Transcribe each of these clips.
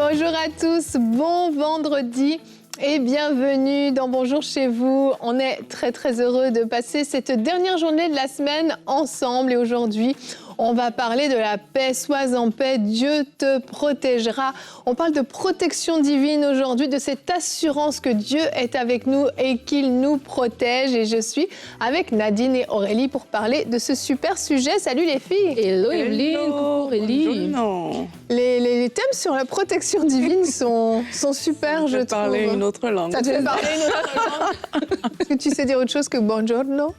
Bonjour à tous, bon vendredi et bienvenue dans Bonjour chez vous. On est très heureux de passer cette dernière journée de la semaine ensemble et aujourd'hui, on va parler de la paix. Sois en paix, Dieu te protégera. On parle de protection divine aujourd'hui, de cette assurance que Dieu est avec nous et qu'il nous protège. Et je suis avec Nadine et Aurélie pour parler de ce super sujet. Salut les filles. Hello Evelyne, coucou Aurélie. Non. Les thèmes sur la protection divine sont super, je trouve. Parler une autre langue. Ça te fait parler une autre langue. Est-ce que tu sais dire autre chose que buongiorno?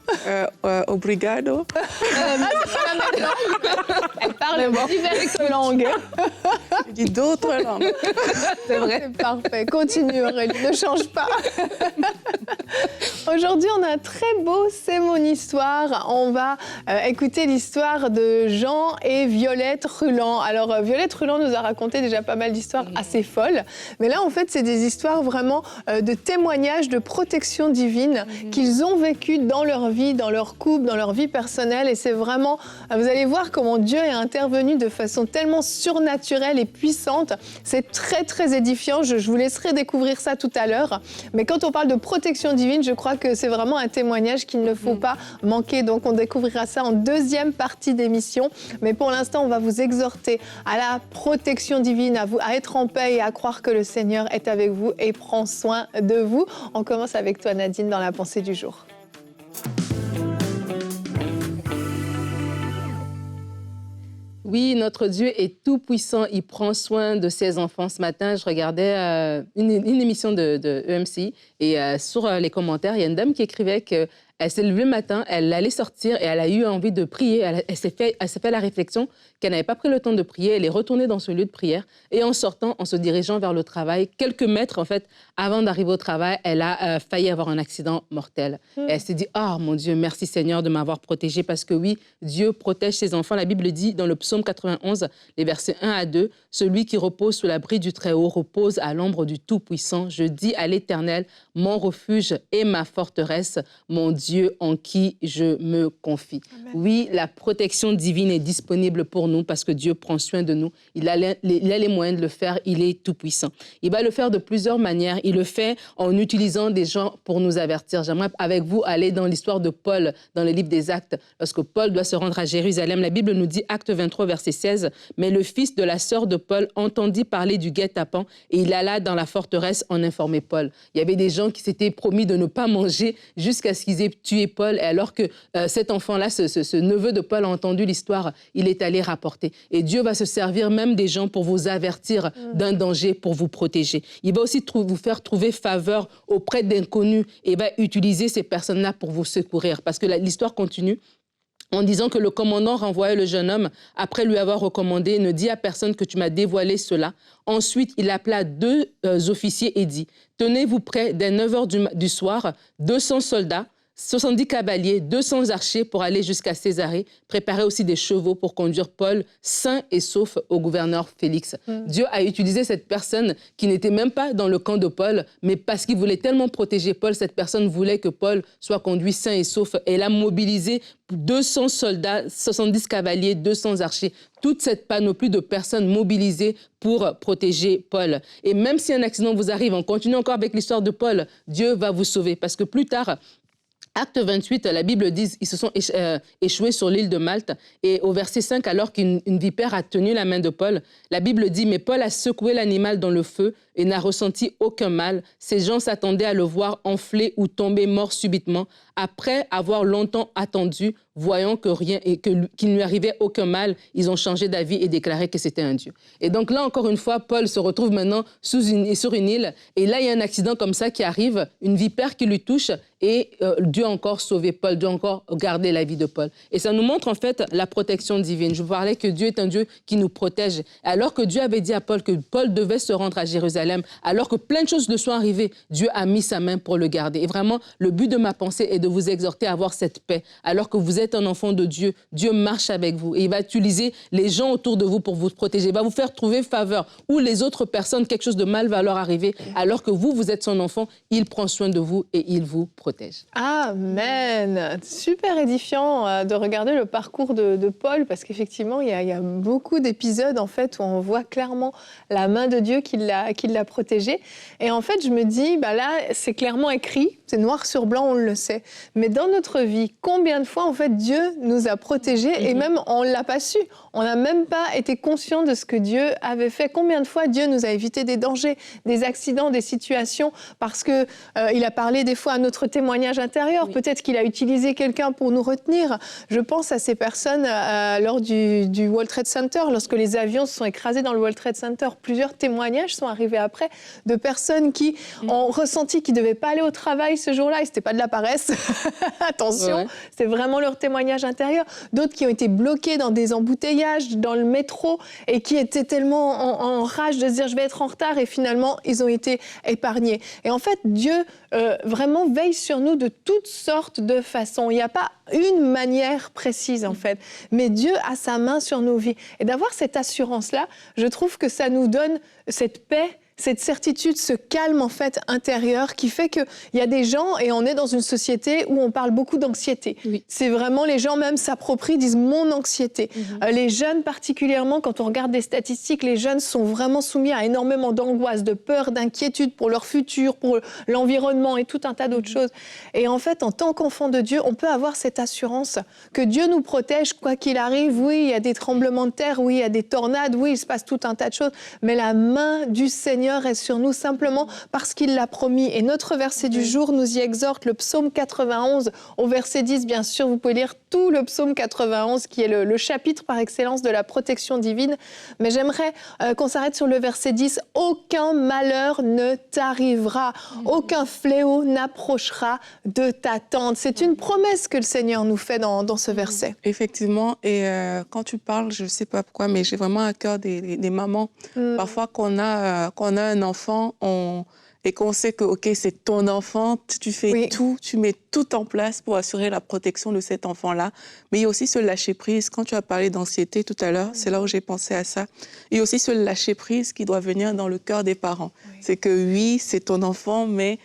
Obrigado. Elle parle diverses langues. Je dis d'autres langues. C'est vrai. C'est parfait. Continue Aurélie, ne change pas. Aujourd'hui, on a un très beau C'est mon histoire. On va écouter l'histoire de Jean et Violette Ruland. Alors, Violette Ruland nous a raconté déjà pas mal d'histoires assez folles. Mais là, en fait, c'est des histoires vraiment de témoignages de protection divine qu'ils ont vécu dans leur vie, dans leur couple, dans leur vie personnelle. Et c'est vraiment, vous allez voir comment Dieu est intervenu de façon tellement surnaturelle et puissante. C'est très édifiant. Je vous laisserai découvrir ça tout à l'heure. Mais quand on parle de protection divine, je crois que c'est vraiment un témoignage qu'il ne faut pas manquer. Donc, on découvrira ça en deuxième partie d'émission. Mais pour l'instant, on va vous exhorter à la protection divine, à être en paix et à croire que le Seigneur est avec vous et prend soin de vous. On commence avec toi, Nadine, dans la pensée du jour. Oui, notre Dieu est tout puissant, il prend soin de ses enfants. Ce matin, je regardais une émission de EMCI et sur les commentaires, il y a une dame qui écrivait que elle s'est levée le matin, elle allait sortir et elle a eu envie de prier. Elle s'est fait la réflexion qu'elle n'avait pas pris le temps de prier. Elle est retournée dans ce lieu de prière et en sortant, en se dirigeant vers le travail, quelques mètres en fait, avant d'arriver au travail, elle a failli avoir un accident mortel. Et elle s'est dit, « Oh mon Dieu, merci Seigneur de m'avoir protégée parce que oui, Dieu protège ses enfants. » La Bible dit dans le psaume 91, les versets 1 à 2, « Celui qui repose sous l'abri du Très-Haut repose à l'ombre du Tout-Puissant. Je dis à l'Éternel, mon refuge et ma forteresse, mon Dieu en qui je me confie. » Oui, la protection divine est disponible pour nous parce que Dieu prend soin de nous. Il a les moyens de le faire. Il est tout puissant. Il va le faire de plusieurs manières. Il le fait en utilisant des gens pour nous avertir. J'aimerais avec vous aller dans l'histoire de Paul dans le livre des Actes. Lorsque Paul doit se rendre à Jérusalem, la Bible nous dit, Acte 23, verset 16, « Mais le fils de la sœur de Paul entendit parler du guet-apens et il alla dans la forteresse en informer Paul. » Il y avait des gens qui s'étaient promis de ne pas manger jusqu'à ce qu'ils aient tué Paul. Et alors que cet enfant-là, ce neveu de Paul a entendu l'histoire, il est allé rapporter. Et Dieu va se servir même des gens pour vous avertir d'un danger, pour vous protéger. Il va aussi vous faire trouver faveur auprès d'inconnus et va utiliser ces personnes-là pour vous secourir. Parce que l'histoire continue en disant que le commandant renvoyait le jeune homme après lui avoir recommandé « Ne dis à personne que tu m'as dévoilé cela ». Ensuite, il appela deux officiers et dit « Tenez-vous prêts dès 9 h du soir, 200 soldats, 70 cavaliers, 200 archers pour aller jusqu'à Césarée. Préparez aussi des chevaux pour conduire Paul sain et sauf au gouverneur Félix. » Dieu a utilisé cette personne qui n'était même pas dans le camp de Paul, mais parce qu'il voulait tellement protéger Paul, cette personne voulait que Paul soit conduit sain et sauf. Et elle a mobilisé 200 soldats, 70 cavaliers, 200 archers. Toute cette panoplie de personnes mobilisées pour protéger Paul. Et même si un accident vous arrive, on continue encore avec l'histoire de Paul, Dieu va vous sauver. Parce que plus tard, Acte 28, la Bible dit ils se sont échoués sur l'île de Malte. Et au verset 5, alors qu'une vipère a tenu la main de Paul, la Bible dit « Mais Paul a secoué l'animal dans le feu et n'a ressenti aucun mal. Ces gens s'attendaient à le voir enfler ou tomber mort subitement. Après avoir longtemps attendu, voyant que rien et qu'il ne lui arrivait aucun mal, ils ont changé d'avis et déclaré que c'était un Dieu. » Et donc là, encore une fois, Paul se retrouve maintenant sur une île. Et là, il y a un accident comme ça qui arrive, une vipère qui lui touche et Dieu a encore sauvé Paul, Dieu a encore gardé la vie de Paul. Et ça nous montre en fait la protection divine. Je vous parlais que Dieu est un Dieu qui nous protège. Alors que Dieu avait dit à Paul que Paul devait se rendre à Jérusalem, Jérusalem, alors que plein de choses le sont arrivées, Dieu a mis sa main pour le garder. Et vraiment, le but de ma pensée est de vous exhorter à avoir cette paix. Alors que vous êtes un enfant de Dieu, Dieu marche avec vous et il va utiliser les gens autour de vous pour vous protéger. Il va vous faire trouver faveur. Ou les autres personnes, quelque chose de mal va leur arriver, alors que vous êtes son enfant, il prend soin de vous et il vous protège. Amen. Super édifiant de regarder le parcours de Paul, parce qu'effectivement, il y a beaucoup d'épisodes en fait où on voit clairement la main de Dieu qui l'a protégé. Et en fait, je me dis, là, c'est clairement écrit, c'est noir sur blanc, on le sait. Mais dans notre vie, combien de fois en fait Dieu nous a protégés et même on l'a pas su. On n'a même pas été conscient de ce que Dieu avait fait. Combien de fois Dieu nous a évité des dangers, des accidents, des situations, parce que il a parlé des fois à notre témoignage intérieur. Oui. Peut-être qu'il a utilisé quelqu'un pour nous retenir. Je pense à ces personnes lors du World Trade Center, lorsque les avions se sont écrasés dans le World Trade Center. Plusieurs témoignages sont arrivés après de personnes qui ont ressenti qu'ils ne devaient pas aller au travail ce jour-là. Et ce n'était pas de la paresse. Attention, c'est vraiment leur témoignage intérieur. D'autres qui ont été bloqués dans des embouteillages, dans le métro, et qui étaient tellement en rage de se dire « je vais être en retard », et finalement, ils ont été épargnés. Et en fait, Dieu vraiment veille sur nous de toutes sortes de façons. Il n'y a pas une manière précise, en fait. Mais Dieu a sa main sur nos vies. Et d'avoir cette assurance-là, je trouve que ça nous donne cette paix, cette certitude, ce calme en fait intérieur qui fait qu'il y a des gens, et on est dans une société où on parle beaucoup d'anxiété. Oui. C'est vraiment, les gens même s'approprient, disent mon anxiété. Les jeunes particulièrement, quand on regarde des statistiques, les jeunes sont vraiment soumis à énormément d'angoisse, de peur, d'inquiétude pour leur futur, pour l'environnement et tout un tas d'autres choses. Et en fait, en tant qu'enfant de Dieu, on peut avoir cette assurance que Dieu nous protège quoi qu'il arrive. Oui, il y a des tremblements de terre, oui, il y a des tornades, oui, il se passe tout un tas de choses, mais la main du Seigneur est sur nous simplement parce qu'il l'a promis. Et notre verset du jour nous y exhorte, le psaume 91 au verset 10. Bien sûr, vous pouvez lire tout le psaume 91 qui est le chapitre par excellence de la protection divine. Mais j'aimerais qu'on s'arrête sur le verset 10. Aucun malheur ne t'arrivera, aucun fléau n'approchera de ta tente. C'est une promesse que le Seigneur nous fait dans ce verset. Effectivement, et quand tu parles, je ne sais pas pourquoi, mais j'ai vraiment à cœur des mamans. Parfois qu'on a un enfant et qu'on sait que c'est ton enfant, tu fais tout, tu mets tout en place pour assurer la protection de cet enfant-là. Mais il y a aussi ce lâcher-prise. Quand tu as parlé d'anxiété tout à l'heure, c'est là où j'ai pensé à ça. Il y a aussi ce lâcher-prise qui doit venir dans le cœur des parents. C'est que oui, c'est ton enfant, mais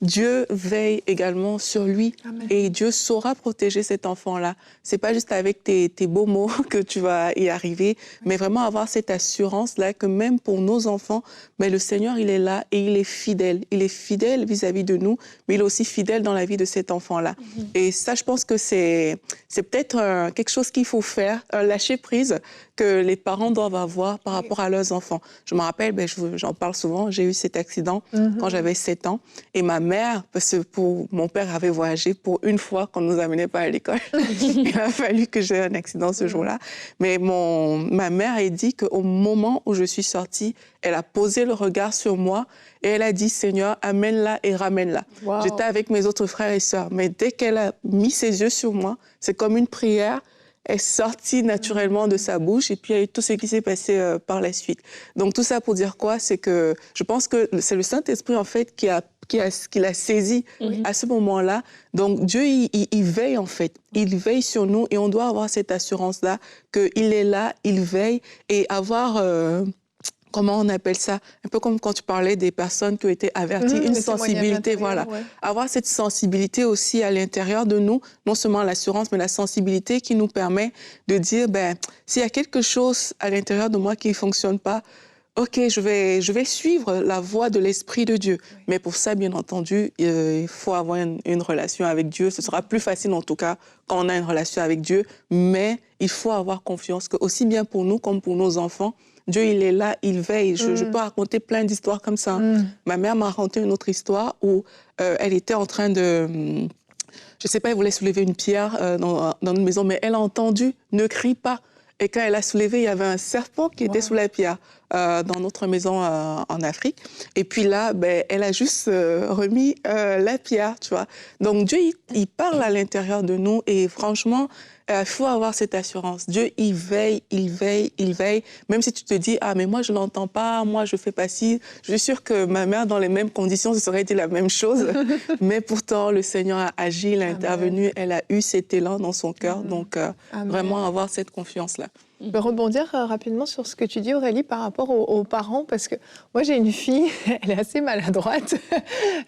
Dieu veille également sur lui. Amen. Et Dieu saura protéger cet enfant-là. C'est pas juste avec tes beaux mots que tu vas y arriver, mais vraiment avoir cette assurance-là que même pour nos enfants, le Seigneur, il est là et il est fidèle. Il est fidèle vis-à-vis de nous, mais il est aussi fidèle dans la vie de cet enfant-là. Et ça, je pense que c'est peut-être quelque chose qu'il faut faire, un lâcher-prise que les parents doivent avoir par rapport à leurs enfants. Je me rappelle, j'en parle souvent, j'ai eu cet accident quand j'avais 7 ans. Et ma mère, parce que mon père avait voyagé pour une fois qu'on ne nous amenait pas à l'école. Il a fallu que j'aie un accident ce jour-là. Mais ma mère a dit qu'au moment où je suis sortie, elle a posé le regard sur moi et elle a dit « Seigneur, amène-la et ramène-la ». Wow. J'étais avec mes autres frères et sœurs, mais dès qu'elle a mis ses yeux sur moi, c'est comme une prière est sortie naturellement de sa bouche et puis il y a eu tout ce qui s'est passé par la suite. Donc tout ça pour dire quoi? C'est que je pense que c'est le Saint-Esprit en fait qui l'a saisi à ce moment-là. Donc Dieu, il veille en fait. Il veille sur nous et on doit avoir cette assurance-là qu'il est là, il veille et avoir... comment on appelle ça? Un peu comme quand tu parlais des personnes qui ont été averties, une sensibilité, voilà. Ouais. Avoir cette sensibilité aussi à l'intérieur de nous, non seulement l'assurance, mais la sensibilité qui nous permet de dire, s'il y a quelque chose à l'intérieur de moi qui ne fonctionne pas, OK, je vais suivre la voie de l'Esprit de Dieu. Oui. Mais pour ça, bien entendu, il faut avoir une relation avec Dieu. Ce sera plus facile, en tout cas, quand on a une relation avec Dieu. Mais il faut avoir confiance que, aussi bien pour nous comme pour nos enfants, Dieu, il est là, il veille. Je peux raconter plein d'histoires comme ça. Ma mère m'a raconté une autre histoire où elle était en train de... je ne sais pas, elle voulait soulever une pierre dans une maison, mais elle a entendu « ne crie pas ». Et quand elle a soulevé, il y avait un serpent qui était sous la pierre. dans notre maison en Afrique. Et puis là, ben, elle a juste remis la pierre, tu vois. Donc Dieu, il parle à l'intérieur de nous et franchement, il faut avoir cette assurance. Dieu, il veille, il veille, il veille. Même si tu te dis, ah, mais moi, je ne l'entends pas, moi, je fais pas ci. Je suis sûre que ma mère, dans les mêmes conditions, ce serait été la même chose. Mais pourtant, le Seigneur a agi, il a intervenu, elle a eu cet élan dans son cœur. Donc, vraiment avoir cette confiance-là. Je peux rebondir rapidement sur ce que tu dis, Aurélie, par rapport aux parents, parce que moi, j'ai une fille, elle est assez maladroite.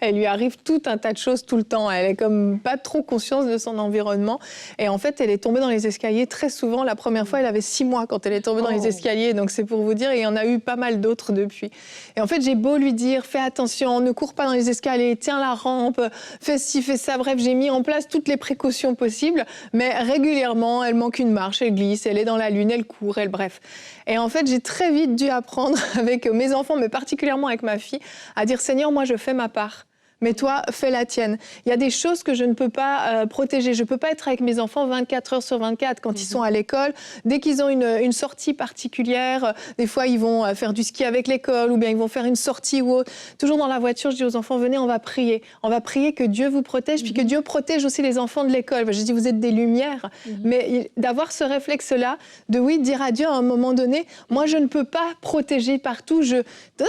Elle lui arrive tout un tas de choses tout le temps. Elle est comme pas trop conscience de son environnement. Et en fait, elle est tombée dans les escaliers très souvent. La première fois, elle avait 6 mois quand elle est tombée dans les escaliers. Donc, c'est pour vous dire, et il y en a eu pas mal d'autres depuis. Et en fait, j'ai beau lui dire, fais attention, ne cours pas dans les escaliers, tiens la rampe, fais ci, fais ça. Bref, j'ai mis en place toutes les précautions possibles. Mais régulièrement, elle manque une marche, elle glisse, elle est dans la lune, elle court, bref. Et en fait, j'ai très vite dû apprendre avec mes enfants, mais particulièrement avec ma fille, à dire « Seigneur, moi, je fais ma part. Mais toi, fais la tienne. » Il y a des choses que je ne peux pas protéger. Je ne peux pas être avec mes enfants 24 heures sur 24 quand ils sont à l'école. Dès qu'ils ont une sortie particulière, des fois, ils vont faire du ski avec l'école ou bien ils vont faire une sortie ou autre. Toujours dans la voiture, je dis aux enfants, venez, on va prier. On va prier que Dieu vous protège, puis que Dieu protège aussi les enfants de l'école. Je dis, vous êtes des lumières. Mais d'avoir ce réflexe-là, de dire à Dieu à un moment donné, moi, je ne peux pas protéger partout.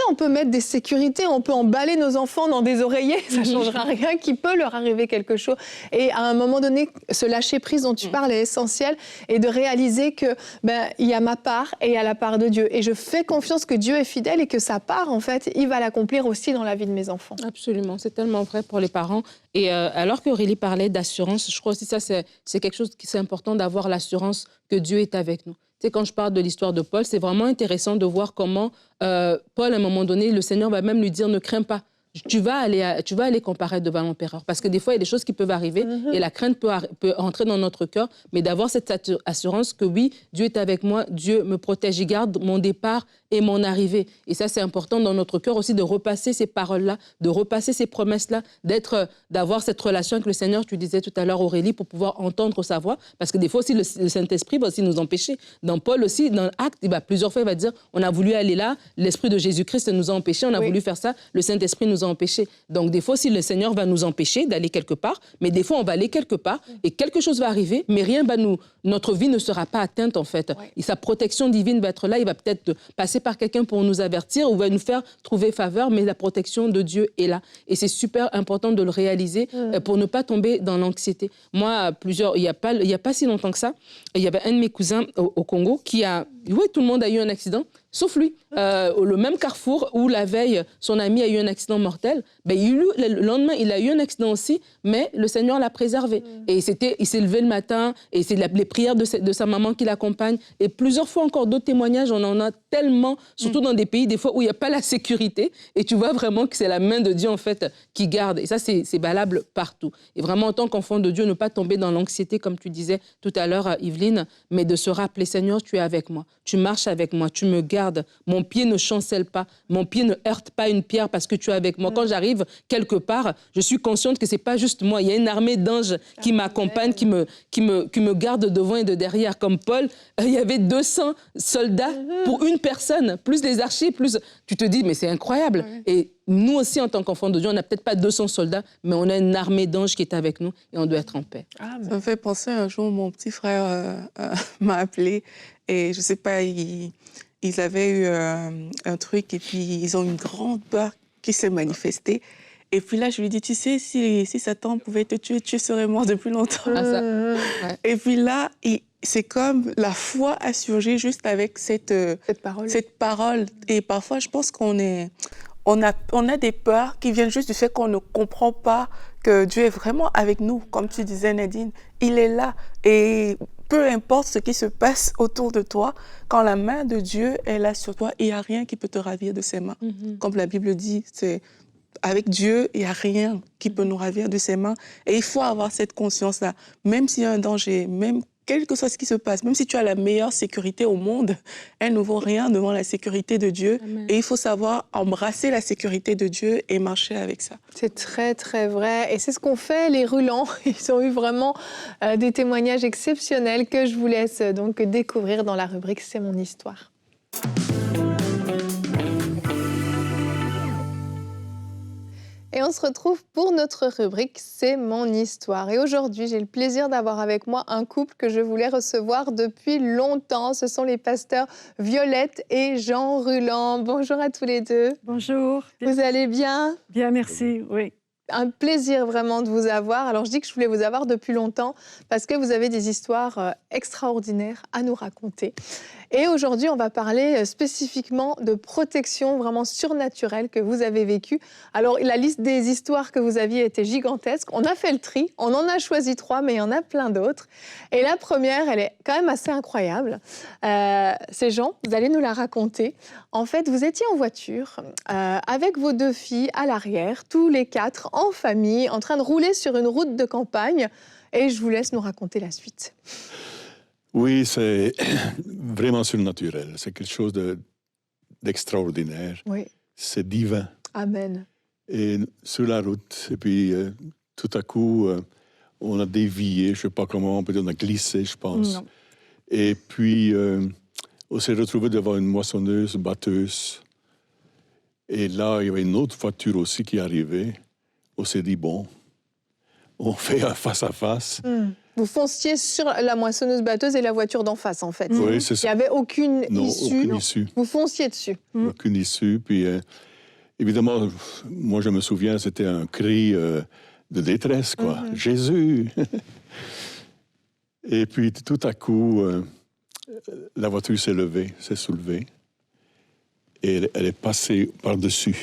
On peut mettre des sécurités, on peut emballer nos enfants dans des oreillers. Ça ne changera rien, qu'il peut leur arriver quelque chose. Et à un moment donné, ce lâcher-prise dont tu parles est essentiel, et de réaliser que il y a ma part et il y a la part de Dieu. Et je fais confiance que Dieu est fidèle et que sa part, en fait, il va l'accomplir aussi dans la vie de mes enfants. Absolument, c'est tellement vrai pour les parents. Et alors qu'Aurélie parlait d'assurance, je crois aussi ça, c'est quelque chose qui c'est important d'avoir l'assurance que Dieu est avec nous. Tu sais, quand je parle de l'histoire de Paul, c'est vraiment intéressant de voir comment Paul, à un moment donné, le Seigneur va même lui dire « Ne crains pas ». Tu vas aller comparaître devant l'empereur. Parce que des fois, il y a des choses qui peuvent arriver et la crainte peut entrer dans notre cœur. Mais d'avoir cette assurance que oui, Dieu est avec moi, Dieu me protège, il garde mon départ et mon arrivée. Et ça, c'est important dans notre cœur aussi de repasser ces paroles-là, de repasser ces promesses-là, d'avoir cette relation avec le Seigneur, tu disais tout à l'heure, Aurélie, pour pouvoir entendre sa voix. Parce que des fois aussi, le Saint-Esprit va aussi nous empêcher. Dans Paul aussi, dans l'Acte, plusieurs fois, il va dire, on a voulu aller là, l'Esprit de Jésus-Christ nous a empêchés, on a voulu faire ça, le Saint-Esprit nous a empêchés. Donc, des fois aussi, le Seigneur va nous empêcher d'aller quelque part, mais des fois, on va aller quelque part et quelque chose va arriver, mais rien va notre vie ne sera pas atteinte, en fait. Et sa protection divine va être là, il va peut-être passer par quelqu'un pour nous avertir ou va nous faire trouver faveur, mais la protection de Dieu est là. Et c'est super important de le réaliser pour ne pas tomber dans l'anxiété. Moi, il y a pas si longtemps que ça, il y avait un de mes cousins au Congo qui tout le monde a eu un accident, sauf lui. Le même carrefour où la veille, son ami a eu un accident mortel, le lendemain, il a eu un accident aussi, mais le Seigneur l'a préservé. Et il s'est levé le matin, et c'est les prières de sa maman qui l'accompagnent. Et plusieurs fois encore d'autres témoignages, on en a tellement, surtout dans des pays, des fois où il n'y a pas la sécurité, et tu vois vraiment que c'est la main de Dieu, en fait, qui garde. Et ça, c'est valable partout. Et vraiment, en tant qu'enfant de Dieu, ne pas tomber dans l'anxiété, comme tu disais tout à l'heure, Yveline, mais de se rappeler, Seigneur, tu es avec moi, tu marches avec moi, tu me gardes, mon pied ne chancelle pas, mon pied ne heurte pas une pierre parce que tu es avec moi. Quand j'arrive quelque part, je suis consciente que c'est pas juste moi. Il y a une armée d'anges qui m'accompagnent, qui me gardent devant et de derrière. Comme Paul, il y avait 200 soldats pour une personne, plus les archers, plus... Tu te dis, mais c'est incroyable. Et nous aussi, en tant qu'enfants de Dieu, on n'a peut-être pas 200 soldats, mais on a une armée d'anges qui est avec nous et on doit être en paix. Ça me fait penser, un jour, mon petit frère m'a appelé et je sais pas, ils avaient eu un truc et puis ils ont une grande peur qui s'est manifestée. Et puis là, je lui ai dit, tu sais, si Satan pouvait te tuer, tu serais mort depuis longtemps. Et puis là, c'est comme la foi a surgi juste avec cette parole. Et parfois, je pense qu'on a des peurs qui viennent juste du fait qu'on ne comprend pas que Dieu est vraiment avec nous. Comme tu disais, Nadine, il est là. Et peu importe ce qui se passe autour de toi, quand la main de Dieu est là sur toi, il n'y a rien qui peut te ravir de ses mains. Comme la Bible dit, avec Dieu, il n'y a rien qui peut nous ravir de ses mains. Et il faut avoir cette conscience-là. Même s'il y a un danger, même quel que soit ce qui se passe, même si tu as la meilleure sécurité au monde, elle ne vaut rien devant la sécurité de Dieu. Amen. Et il faut savoir embrasser la sécurité de Dieu et marcher avec ça. C'est très, très vrai. Et c'est ce qu'ont fait les Rulans. Ils ont eu vraiment des témoignages exceptionnels que je vous laisse donc découvrir dans la rubrique « C'est mon histoire ». Et on se retrouve pour notre rubrique C'est mon histoire. Et aujourd'hui, j'ai le plaisir d'avoir avec moi un couple que je voulais recevoir depuis longtemps. Ce sont les pasteurs Violette et Jean Ruland. Bonjour à tous les deux. Bonjour. Vous allez bien? Bien, merci, oui. Un plaisir vraiment de vous avoir. Alors je dis que je voulais vous avoir depuis longtemps parce que vous avez des histoires extraordinaires à nous raconter. Et aujourd'hui, on va parler spécifiquement de protection vraiment surnaturelle que vous avez vécue. Alors la liste des histoires que vous aviez était gigantesque. On a fait le tri, on en a choisi 3, mais il y en a plein d'autres. Et la première, elle est quand même assez incroyable. C'est Jean, vous allez nous la raconter. En fait, vous étiez en voiture avec vos 2 filles à l'arrière, tous les 4 en famille, en train de rouler sur une route de campagne. Et je vous laisse nous raconter la suite. Oui, c'est vraiment surnaturel. C'est quelque chose d'extraordinaire. Oui. C'est divin. Amen. Et sur la route, et puis tout à coup, on a dévié, je ne sais pas comment, peut-être on a glissé, je pense. Non. Et puis, on s'est retrouvé devant une moissonneuse, batteuse. Et là, il y avait une autre voiture aussi qui arrivait. On s'est dit, bon, on fait un face-à-face. Vous fonciez sur la moissonneuse batteuse et la voiture d'en face, en fait. Oui, c'est ça. Il n'y avait aucune issue. Aucune issue. Vous fonciez dessus. Aucune issue. Puis, évidemment, moi, je me souviens, c'était un cri de détresse, quoi. Jésus! Et puis, tout à coup, la voiture s'est levée, s'est soulevée. Et elle est passée par-dessus.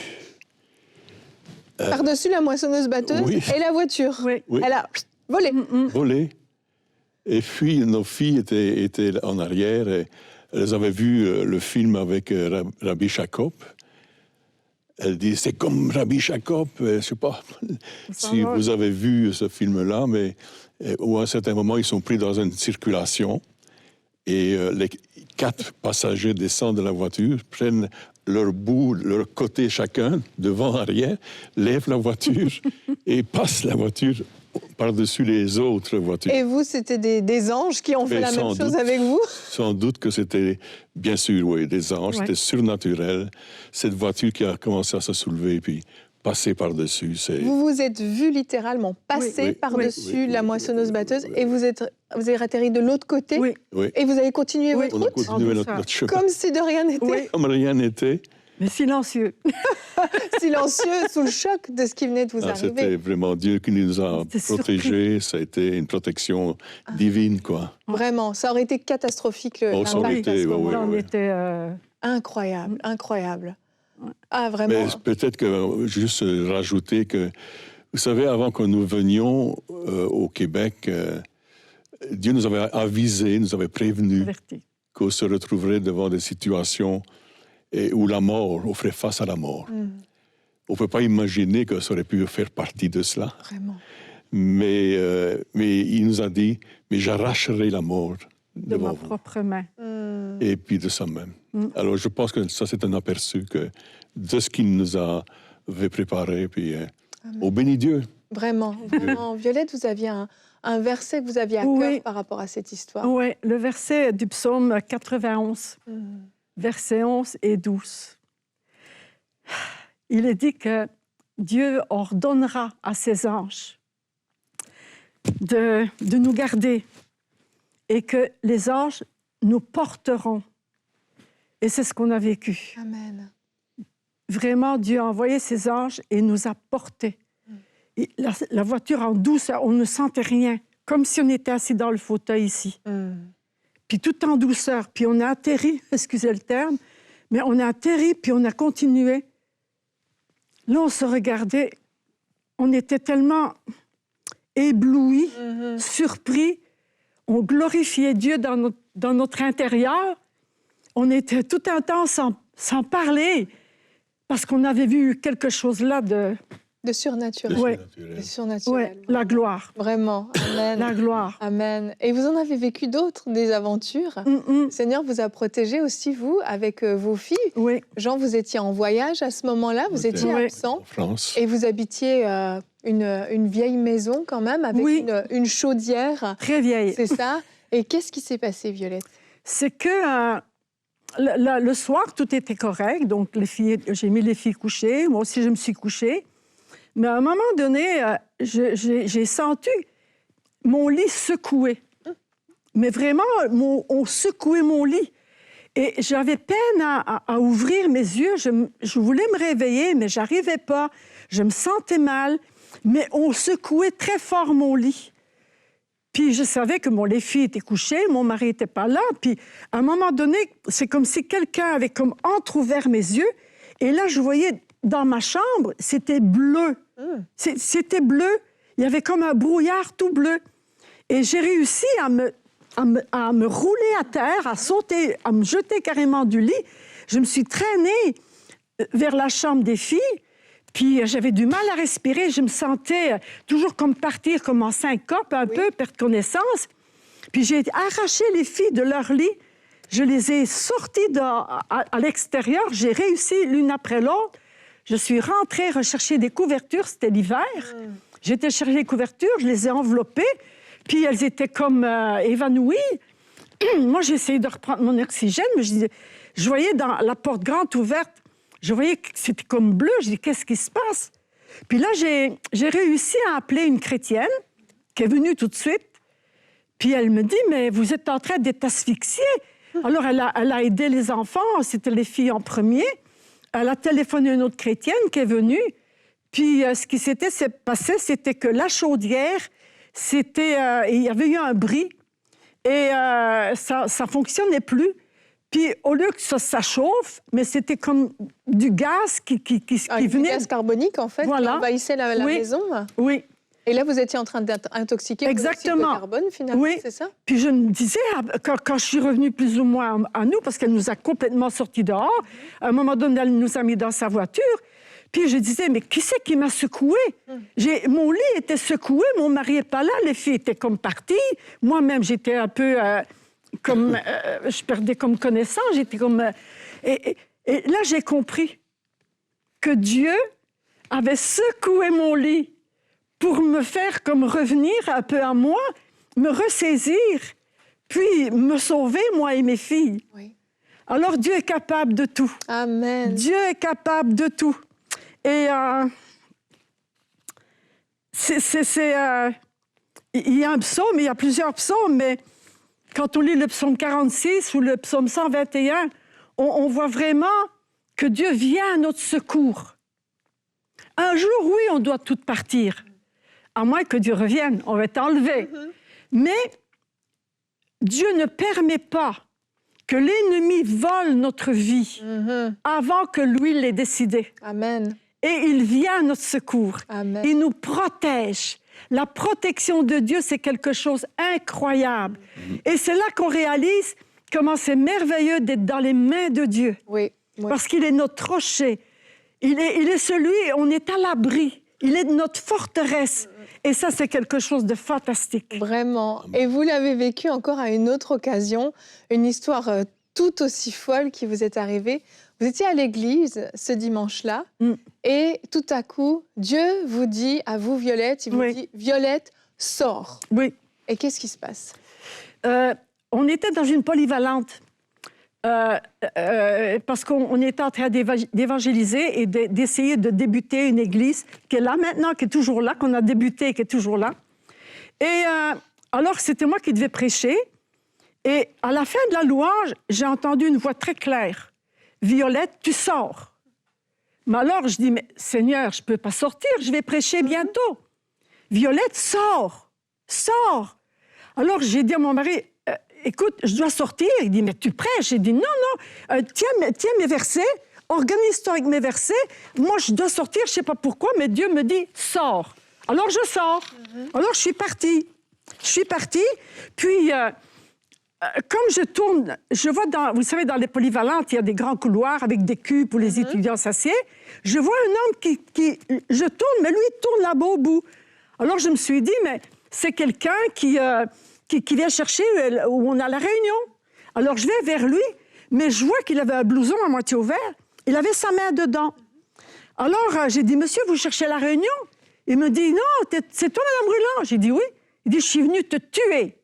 Par-dessus la moissonneuse batteuse oui. et la voiture. Oui. Oui. Elle a volé. Volée. Et puis, nos filles étaient en arrière. Et elles avaient vu le film avec Rabbi Jacob. Elle dit, c'est comme Rabbi Jacob. Je ne sais pas si vous avez vu ce film-là, mais où à un certain moment, ils sont pris dans une circulation. Et les 4 passagers descendent de la voiture, prennent leur bout, leur côté chacun, devant, arrière, lèvent la voiture et passent la voiture par-dessus les autres voitures. Et vous, c'était des anges qui ont fait la même chose avec vous? Sans doute que c'était, bien sûr, oui, des anges, c'était surnaturel. Cette voiture qui a commencé à se soulever, puis passer par-dessus, c'est... Vous vous êtes vu littéralement passer par-dessus la moissonneuse batteuse et vous avez atterri de l'autre côté et vous avez continué votre On a route continué notre chemin. comme si de rien n'était. Comme rien n'était. Mais silencieux. Silencieux, sous le choc de ce qui venait de vous arriver. C'était vraiment Dieu qui nous a protégés. Ça a été une protection divine, quoi. Vraiment, ça aurait été catastrophique. Ça aurait été, On était... Incroyable, incroyable. Ah, vraiment. Mais peut-être que, juste rajouter que, vous savez, avant que nous venions au Québec, Dieu nous avait avisés, nous avait prévenus qu'on se retrouverait devant des situations où la mort, on ferait face à la mort. On ne peut pas imaginer que ça aurait pu faire partie de cela. Vraiment. Mais il nous a dit, mais j'arracherai la mort de ma propre main. Et puis de sa main. Alors je pense que ça, c'est un aperçu de ce qu'il nous avait préparé. Puis au béni Dieu. Vraiment, vraiment. Violette, vous aviez un verset que vous aviez à cœur par rapport à cette histoire. Oui, le verset du psaume 91, versets 11 et 12. Il est dit que Dieu ordonnera à ses anges de nous garder et que les anges nous porteront. Et c'est ce qu'on a vécu. Amen. Vraiment, Dieu a envoyé ses anges et nous a portés. Et la voiture en douceur, on ne sentait rien, comme si on était assis dans le fauteuil ici. Puis tout en douceur, puis on a atterri, excusez le terme, mais on a atterri, puis on a continué. Là, on se regardait, on était tellement éblouis, surpris, on glorifiait Dieu dans notre intérieur. On était tout un temps sans parler, parce qu'on avait vu quelque chose là de surnaturel. Oui, la gloire. Vraiment, amen. La gloire. Amen. Et vous en avez vécu d'autres, des aventures. Le Seigneur vous a protégé aussi, vous, avec vos filles. Oui. Jean, vous étiez en voyage à ce moment-là, vous étiez absent. En France. Et vous habitiez une vieille maison quand même, avec une chaudière. Très vieille. C'est ça. Et qu'est-ce qui s'est passé, Violette? C'est que le soir, tout était correct. Donc, j'ai mis les filles couchées. Moi aussi, je me suis couchée. Mais à un moment donné, j'ai senti mon lit secoué. Mais vraiment, on secouait mon lit. Et j'avais peine à ouvrir mes yeux. Je voulais me réveiller, mais j'arrivais pas. Je me sentais mal. Mais on secouait très fort mon lit. Puis je savais que les filles étaient couchées, mon mari n'était pas là. Puis à un moment donné, c'est comme si quelqu'un avait comme entrouvert mes yeux. Et là, je voyais dans ma chambre, c'était bleu. C'était bleu. Il y avait comme un brouillard tout bleu. Et j'ai réussi à me rouler à terre, à sauter, à me jeter carrément du lit. Je me suis traînée vers la chambre des filles. Puis j'avais du mal à respirer. Je me sentais toujours comme partir comme en syncope, un peu, perdre connaissance. Puis j'ai arraché les filles de leur lit. Je les ai sorties à l'extérieur. J'ai réussi l'une après l'autre. Je suis rentrée rechercher des couvertures. C'était l'hiver. J'ai été chercher les couvertures. Je les ai enveloppées. Puis elles étaient comme évanouies. Moi, j'ai essayé de reprendre mon oxygène, mais je voyais dans la porte grande ouverte, je voyais que c'était comme bleu. Je dis, qu'est-ce qui se passe? Puis là, j'ai réussi à appeler une chrétienne qui est venue tout de suite. Puis elle me dit, mais vous êtes en train d'être asphyxiée. Alors, elle a aidé les enfants. C'était les filles en premier. Elle a téléphoné à une autre chrétienne qui est venue. Puis ce qui s'était passé, c'était que la chaudière, il y avait eu un bris et ça ne fonctionnait plus. Puis, au lieu que ça chauffe, mais c'était comme du gaz qui venait... Du gaz carbonique, en fait, voilà. qui envahissait la maison. Oui. Et là, vous étiez en train d'être intoxiqué par le carbone, finalement, oui. C'est ça? Puis je me disais, quand je suis revenue plus ou moins à nous, parce qu'elle nous a complètement sortis dehors, à un moment donné, elle nous a mis dans sa voiture, puis je disais, mais qui c'est qui m'a secouée? Mon lit était secoué, mon mari n'est pas là, les filles étaient comme parties. Moi-même, j'étais un peu... je perdais comme connaissance, j'étais comme... Et là, j'ai compris que Dieu avait secoué mon lit pour me faire comme revenir un peu à moi, me ressaisir, puis me sauver, moi et mes filles. Oui. Alors, Dieu est capable de tout. Amen. Dieu est capable de tout. Et il y a un psaume, il y a plusieurs psaumes, mais quand on lit le psaume 46 ou le psaume 121, on voit vraiment que Dieu vient à notre secours. Un jour, oui, on doit tout partir. À moins que Dieu revienne, on va être enlevé. Mais Dieu ne permet pas que l'ennemi vole notre vie avant que lui l'ait décidé. Amen. Et il vient à notre secours. Amen. Il nous protège. La protection de Dieu, c'est quelque chose d'incroyable. Et c'est là qu'on réalise comment c'est merveilleux d'être dans les mains de Dieu. Oui. Parce qu'il est notre rocher. Il est celui, on est à l'abri. Il est notre forteresse. Et ça, c'est quelque chose de fantastique. Vraiment. Et vous l'avez vécu encore à une autre occasion, une histoire tout aussi folle qui vous est arrivée. Vous étiez à l'église ce dimanche-là et tout à coup, Dieu vous dit à vous, Violette, il vous dit « Violette, sors ». Oui. Et qu'est-ce qui se passe? On était dans une polyvalente parce qu'on était en train d'évangéliser et d'essayer de débuter une église qui est là maintenant, qui est toujours là, qu'on a débuté et qui est toujours là. Et alors, c'était moi qui devais prêcher. Et à la fin de la louange, j'ai entendu une voix très claire. « Violette, tu sors. » Mais alors, je dis, « Mais Seigneur, je ne peux pas sortir, je vais prêcher bientôt. »« Violette, sors, sors. » Alors, j'ai dit à mon mari, « Écoute, je dois sortir. » Il dit, « Mais tu prêches. » J'ai dit, « Non, tiens mes versets, organise-toi avec mes versets. Moi, je dois sortir, je ne sais pas pourquoi, mais Dieu me dit, sors. » Alors, je sors. Alors, je suis partie. Puis... comme je tourne, je vois vous savez, dans les polyvalentes, il y a des grands couloirs avec des cubes où les étudiants s'assiedent. Je vois un homme je tourne, mais lui, il tourne là-bas au bout. Alors, je me suis dit, mais c'est quelqu'un qui vient chercher où on a la réunion. Alors, je vais vers lui, mais je vois qu'il avait un blouson à moitié ouvert. Il avait sa main dedans. Alors, j'ai dit, monsieur, vous cherchez la réunion? Il me dit, non, c'est toi, Mme Brûlant. J'ai dit, oui. Il dit, je suis venu te tuer.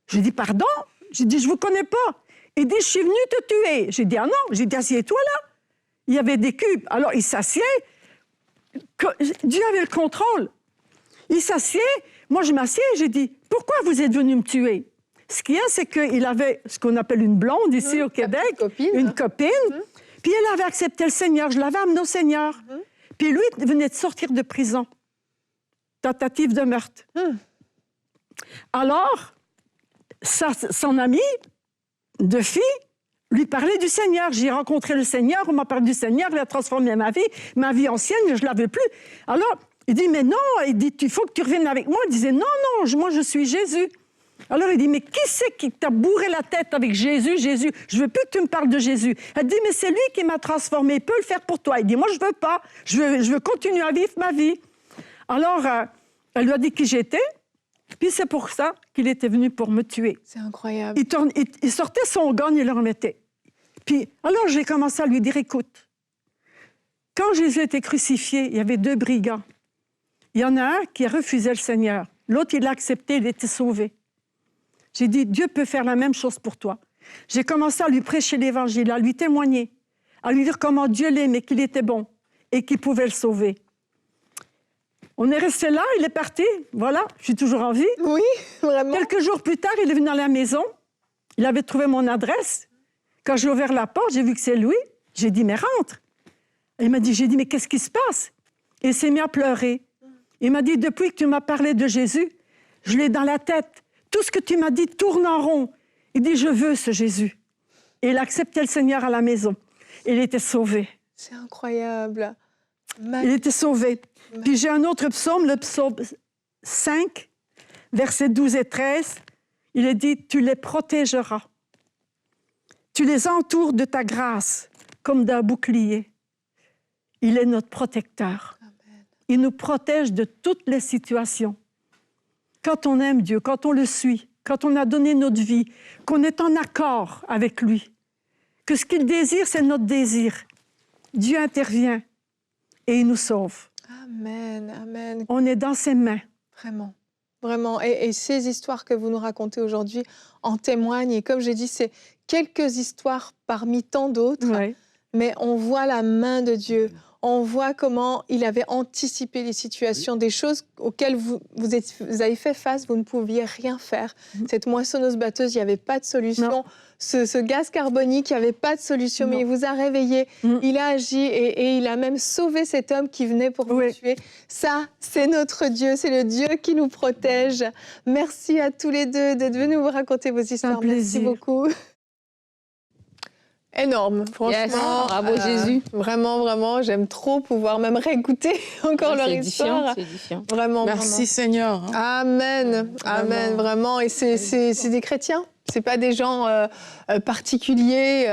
J'ai dit, pardon? J'ai dit, je ne vous connais pas. Il dit, je suis venu te tuer. J'ai dit, ah non. J'ai dit, assieds-toi là. Il y avait des cubes. Alors, il s'assied. Dieu avait le contrôle. Il s'assied, moi je m'assieds, j'ai dit, pourquoi vous êtes venu me tuer? Ce qu'il y a, c'est qu'il avait ce qu'on appelle une blonde ici au Québec, une copine, puis elle avait accepté le Seigneur, je l'avais amené au Seigneur. Puis lui venait de sortir de prison, tentative de meurtre. Alors, son ami de fille lui parlait du Seigneur. J'ai rencontré le Seigneur, on m'a parlé du Seigneur, il a transformé ma vie ancienne, je ne l'avais plus. Alors, il dit, mais non, il dit, il faut que tu reviennes avec moi. Il disait, non, moi je suis Jésus. Alors il dit, mais qui c'est qui t'a bourré la tête avec Jésus, Jésus? Je veux plus que tu me parles de Jésus. Elle dit, mais c'est lui qui m'a transformé, il peut le faire pour toi. Il dit, moi je veux pas, je veux continuer à vivre ma vie. Alors, elle lui a dit qui j'étais, puis c'est pour ça qu'il était venu pour me tuer. C'est incroyable. Il sortait son gun, il le remettait. Puis, alors j'ai commencé à lui dire, écoute, quand Jésus était crucifié, il y avait 2 brigands. Il y en a un qui refusait le Seigneur. L'autre, il l'a accepté, il était sauvé. J'ai dit, Dieu peut faire la même chose pour toi. J'ai commencé à lui prêcher l'Évangile, à lui témoigner, à lui dire comment Dieu l'aimait, qu'il était bon et qu'il pouvait le sauver. On est resté là, il est parti, voilà, je suis toujours en vie. Oui, vraiment. Quelques jours plus tard, il est venu dans la maison, il avait trouvé mon adresse. Quand j'ai ouvert la porte, j'ai vu que c'est lui. J'ai dit, mais rentre. Il m'a dit, j'ai dit, mais qu'est-ce qui se passe? Et il s'est mis à pleurer. Il m'a dit, depuis que tu m'as parlé de Jésus, je l'ai dans la tête. Tout ce que tu m'as dit tourne en rond. Il dit, je veux ce Jésus. Et il a accepté le Seigneur à la maison. Il était sauvé. C'est incroyable. Il était sauvé. Puis j'ai un autre psaume, le psaume 5, versets 12 et 13. Il est dit, tu les protégeras. Tu les entoures de ta grâce comme d'un bouclier. Il est notre protecteur. Amen. Il nous protège de toutes les situations. Quand on aime Dieu, quand on le suit, quand on a donné notre vie, qu'on est en accord avec lui, que ce qu'il désire, c'est notre désir. Dieu intervient et il nous sauve. Amen, amen. On est dans ses mains. Vraiment, vraiment. Et ces histoires que vous nous racontez aujourd'hui en témoignent. Et comme j'ai dit, c'est quelques histoires parmi tant d'autres. Ouais. Mais on voit la main de Dieu. On voit comment il avait anticipé les situations, des choses auxquelles vous avez fait face, vous ne pouviez rien faire. Cette moissonneuse-batteuse, il n'y avait pas de solution. Ce gaz carbonique, il n'y avait pas de solution, mais il vous a réveillé, il a agi et il a même sauvé cet homme qui venait pour vous tuer. Ça, c'est notre Dieu, c'est le Dieu qui nous protège. Merci à tous les deux d'être venus vous raconter vos histoires. Merci beaucoup. Énorme, franchement. Yes, bravo Jésus. Vraiment, vraiment, j'aime trop pouvoir même réécouter encore leur histoire. C'est édifiant. Vraiment, Merci vraiment. Seigneur. Amen, amen, vraiment. Et c'est des chrétiens. C'est pas des gens particuliers,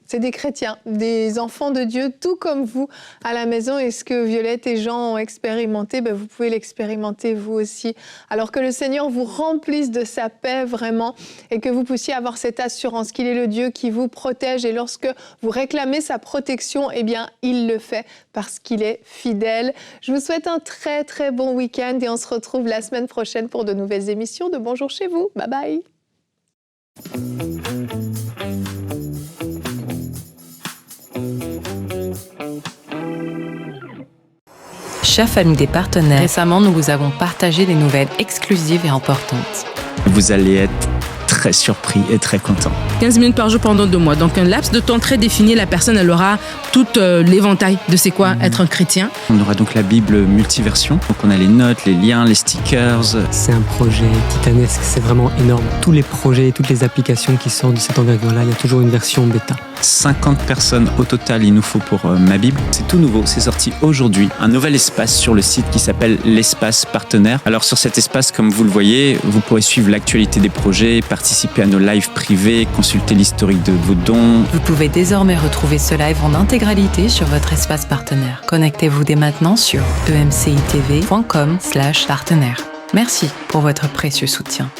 c'est des chrétiens, des enfants de Dieu, tout comme vous à la maison. Et ce que Violette et Jean ont expérimenté, vous pouvez l'expérimenter vous aussi. Alors que le Seigneur vous remplisse de sa paix vraiment et que vous puissiez avoir cette assurance qu'il est le Dieu qui vous protège. Et lorsque vous réclamez sa protection, eh bien, il le fait parce qu'il est fidèle. Je vous souhaite un très, très bon week-end et on se retrouve la semaine prochaine pour de nouvelles émissions de Bonjour chez vous. Bye bye. Chère famille des partenaires, récemment nous vous avons partagé des nouvelles exclusives et importantes. Vous allez être très surpris et très content. 15 minutes par jour pendant 2 mois. Donc un laps de temps très défini, la personne elle aura tout l'éventail de c'est quoi être un chrétien. On aura donc la Bible multiversion. Donc on a les notes, les liens, les stickers. C'est un projet titanesque, c'est vraiment énorme. Tous les projets, toutes les applications qui sortent de cette envergure-là, il y a toujours une version bêta. 50 personnes au total il nous faut pour ma Bible. C'est tout nouveau, c'est sorti aujourd'hui. Un nouvel espace sur le site qui s'appelle l'espace partenaire. Alors sur cet espace, comme vous le voyez, vous pourrez suivre l'actualité des projets, participer à nos lives privés, consulter l'historique de vos dons. Vous pouvez désormais retrouver ce live en intégralité sur votre espace partenaire. Connectez-vous dès maintenant sur emcitv.com/partenaire. Merci pour votre précieux soutien.